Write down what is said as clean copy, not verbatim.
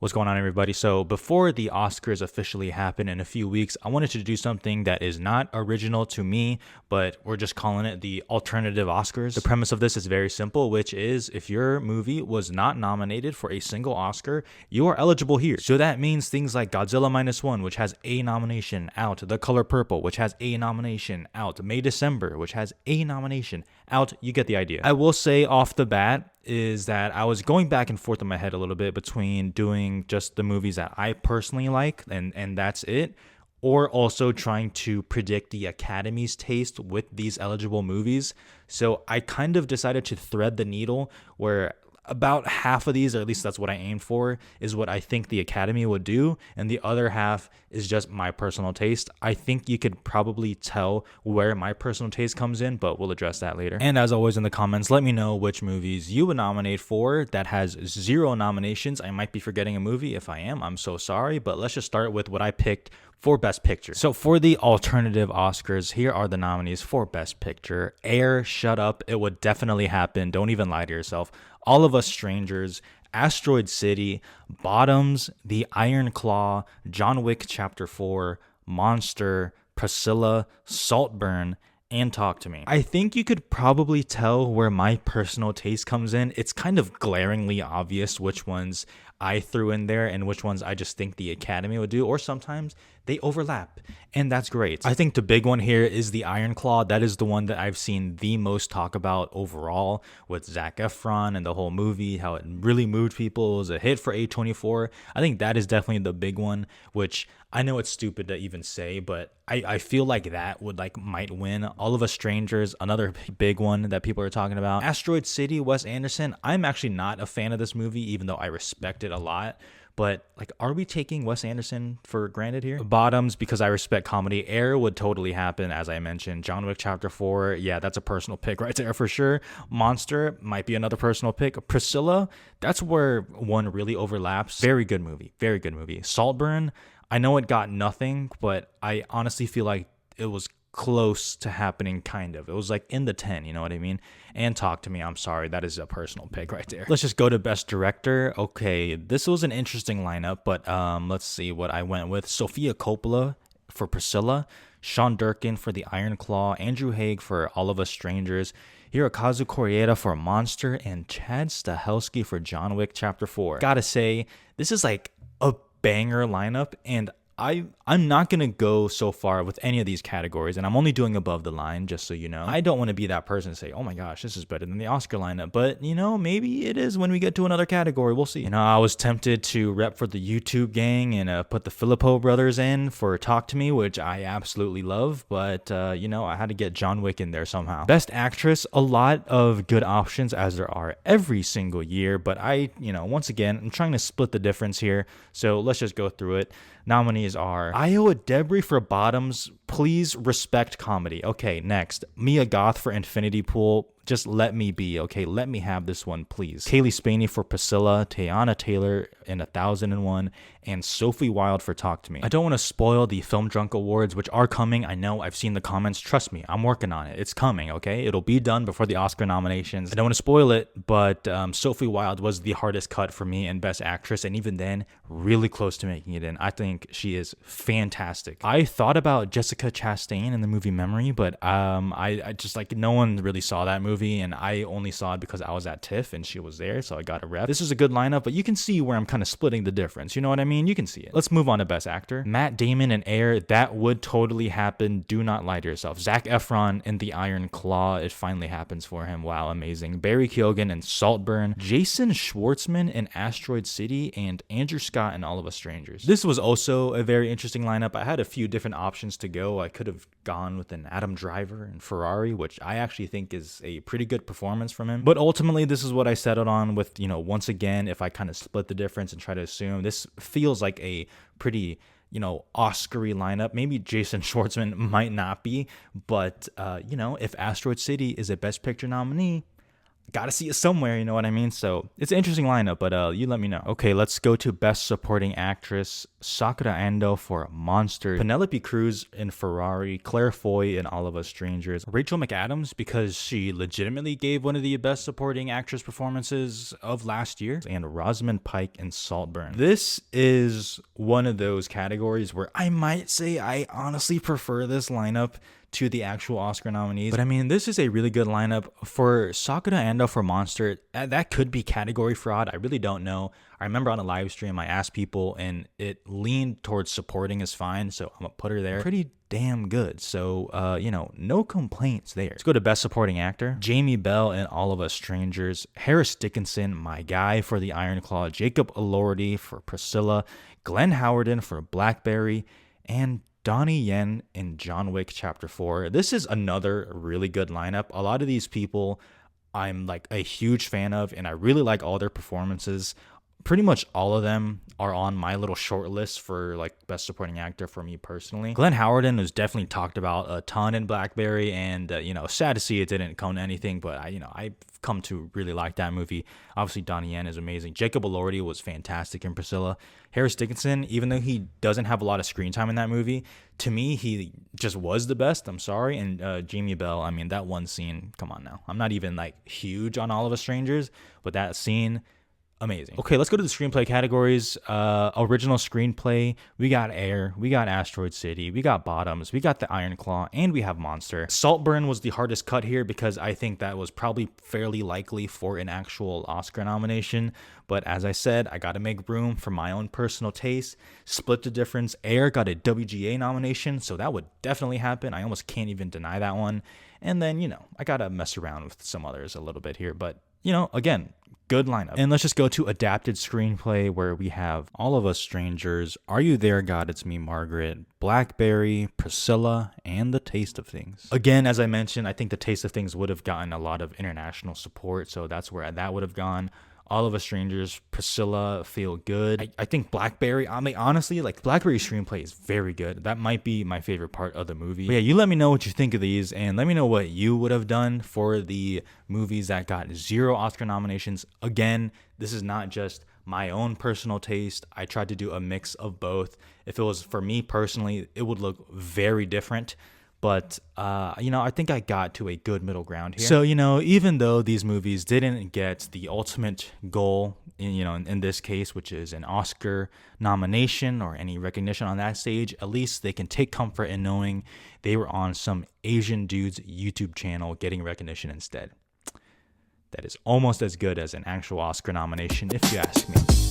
What's going on, everybody? So, before the Oscars officially happen in a few weeks, I wanted to do something that is not original to me, but we're just calling it the alternative Oscars. The premise of this is very simple, which is if your movie was not nominated for a single Oscar, you are eligible here. So, that means things like Godzilla Minus One, which has a nomination out, The Color Purple, which has a nomination out, May December, which has a nomination out. You get the idea. I will say off the bat, is that I was going back and forth in my head a little bit between doing just the movies that I personally like and that's it, or also trying to predict the Academy's taste with these eligible movies. So I kind of decided to thread the needle where about half of these, or at least that's what I aimed for, is what I think the Academy would do, and the other half is just my personal taste. I think you could probably tell where my personal taste comes in, but we'll address that later. And as always in the comments, let me know which movies you would nominate for. That has 0 nominations. I might be forgetting a movie. If I am, I'm so sorry, but let's just start with what I picked for Best Picture. So for the alternative Oscars, here are the nominees for Best Picture. Air, Shut Up, It Would Definitely Happen, Don't Even Lie to Yourself, All of Us Strangers, Asteroid City, Bottoms, The Iron Claw, John Wick Chapter 4, Monster, Priscilla, Saltburn, and Talk to Me. I think you could probably tell where my personal taste comes in. It's kind of glaringly obvious which ones I threw in there and which ones I just think the Academy would do, or sometimes they overlap, and that's great. I think the big one here is the Iron Claw. That is the one that I've seen the most talk about overall, with Zac Efron and the whole movie, how it really moved people. It was a hit for A24. I think that is definitely the big one, which I know it's stupid to even say, but I feel like that would might win. All of Us Strangers, another big one that people are talking about. Asteroid City, Wes Anderson. I'm actually not a fan of this movie, even though I respect it a lot. But are we taking Wes Anderson for granted here? Bottoms, because I respect comedy. Air would totally happen, as I mentioned. John Wick Chapter 4, yeah, that's a personal pick right there for sure. Monster might be another personal pick. Priscilla, that's where one really overlaps. Very good movie. Very good movie. Saltburn, I know it got nothing, but I honestly feel like it was close to happening, kind of. It was in the 10, you know what I mean? And Talk to Me, I'm sorry, that is a personal pick right there. Let's just go to Best Director. Okay, this was an interesting lineup, but let's see what I went with. Sofia Coppola for Priscilla, Sean Durkin for The Iron Claw, Andrew Haigh for All of Us Strangers, Hirokazu Koreeda for Monster, and Chad Stahelski for John Wick Chapter 4. Gotta say, this is a banger lineup, and I'm not going to go so far with any of these categories, and I'm only doing above the line, just so you know. I don't want to be that person to say, oh my gosh, this is better than the Oscar lineup, but, maybe it is when we get to another category. We'll see. I was tempted to rep for the YouTube gang and put the Filippo brothers in for Talk to Me, which I absolutely love, but, I had to get John Wick in there somehow. Best Actress, a lot of good options, as there are every single year, but once again, I'm trying to split the difference here, so let's just go through it. Nominees are Iowa Debris for Bottoms. Please respect comedy. Okay, next. Mia Goth for Infinity Pool. Just let me be, okay? Let me have this one, please. Kaylee Spaney for Priscilla, Teyana Taylor in 1001, and Sophie Wilde for Talk to Me. I don't want to spoil the Film Drunk Awards, which are coming. I know, I've seen the comments. Trust me, I'm working on it. It's coming, okay? It'll be done before the Oscar nominations. I don't want to spoil it, but Sophie Wilde was the hardest cut for me in Best Actress, and even then, really close to making it in. I think she is fantastic. I thought about Jessica Chastain in the movie Memory, but I just no one really saw that movie, and I only saw it because I was at TIFF and she was there, so I got a rep. This is a good lineup, but you can see where I'm kind of splitting the difference. You know what I mean? You can see it. Let's move on to Best Actor. Matt Damon in Air, that would totally happen. Do not lie to yourself. Zac Efron in The Iron Claw, it finally happens for him. Wow, amazing. Barry Keoghan in Saltburn, Jason Schwartzman in Asteroid City, and Andrew Scott in All of Us Strangers. This was also a very interesting lineup. I had a few different options to go. I could have gone with an Adam Driver in Ferrari, which I actually think is a pretty good performance from him. But ultimately, this is what I settled on with, once again, if I kind of split the difference and try to assume, this feels like a pretty, Oscar-y lineup. Maybe Jason Schwartzman might not be, but, if Asteroid City is a Best Picture nominee, gotta see it somewhere, you know what I mean? So it's an interesting lineup, but you let me know. Okay, let's go to Best Supporting Actress. Sakura Ando for Monster, Penelope Cruz in Ferrari, Claire Foy in All of Us Strangers, Rachel McAdams because she legitimately gave one of the Best Supporting Actress performances of last year, and Rosamund Pike in Saltburn. This is one of those categories where I might say I honestly prefer this lineup to the actual Oscar nominees. But I mean, this is a really good lineup. For Sakura Ando for Monster, that could be category fraud. I really don't know. I remember on a live stream, I asked people and it leaned towards supporting is fine. So I'm gonna put her there. Pretty damn good. So, you know, no complaints there. Let's go to Best Supporting Actor. Jamie Bell in All of Us Strangers, Harris Dickinson, my guy, for The Iron Claw, Jacob Elordi for Priscilla, Glenn Howerton for Blackberry, and Donnie Yen in John Wick Chapter 4. This is another really good lineup. A lot of these people I'm like a huge fan of, and I really like all their performances. Pretty much all of them are on my little short list for like Best Supporting Actor for me personally. Glenn Howerton was definitely talked about a ton in Blackberry, and you know, sad to see it didn't come to anything, but I've come to really like that movie. Obviously, Donnie Yen is amazing. Jacob Elordi was fantastic in Priscilla. Harris Dickinson, even though he doesn't have a lot of screen time in that movie, to me, he just was the best. I'm sorry. And Jamie Bell, I mean, that one scene, come on now. I'm not even like huge on All of Us Strangers, but that scene, amazing. Okay, let's go to the screenplay categories. Original screenplay, we got Air, we got Asteroid City, we got Bottoms, we got The Iron Claw, and we have Monster. Saltburn was the hardest cut here because I think that was probably fairly likely for an actual Oscar nomination. But as I said, I got to make room for my own personal taste. Split the difference. Air got a WGA nomination, so that would definitely happen. I almost can't even deny that one. And then, you know, I got to mess around with some others a little bit here. But, you know, again, good lineup. And let's just go to adapted screenplay, where we have All of Us Strangers, Are You There, God, It's Me, Margaret, Blackberry, Priscilla, and The Taste of Things. Again, as I mentioned, I think The Taste of Things would have gotten a lot of international support, so that's where that would have gone. All of Us Strangers, Priscilla, Feel Good. I think Blackberry, I mean, honestly, like Blackberry's screenplay is very good. That might be my favorite part of the movie. But yeah, you let me know what you think of these, and let me know what you would have done for the movies that got 0 Oscar nominations. Again, this is not just my own personal taste. I tried to do a mix of both. If it was for me personally, it would look very different. But, you know, I think I got to a good middle ground here. So, you know, even though these movies didn't get the ultimate goal, in this case, which is an Oscar nomination or any recognition on that stage, at least they can take comfort in knowing they were on some Asian dude's YouTube channel getting recognition instead. That is almost as good as an actual Oscar nomination, if you ask me.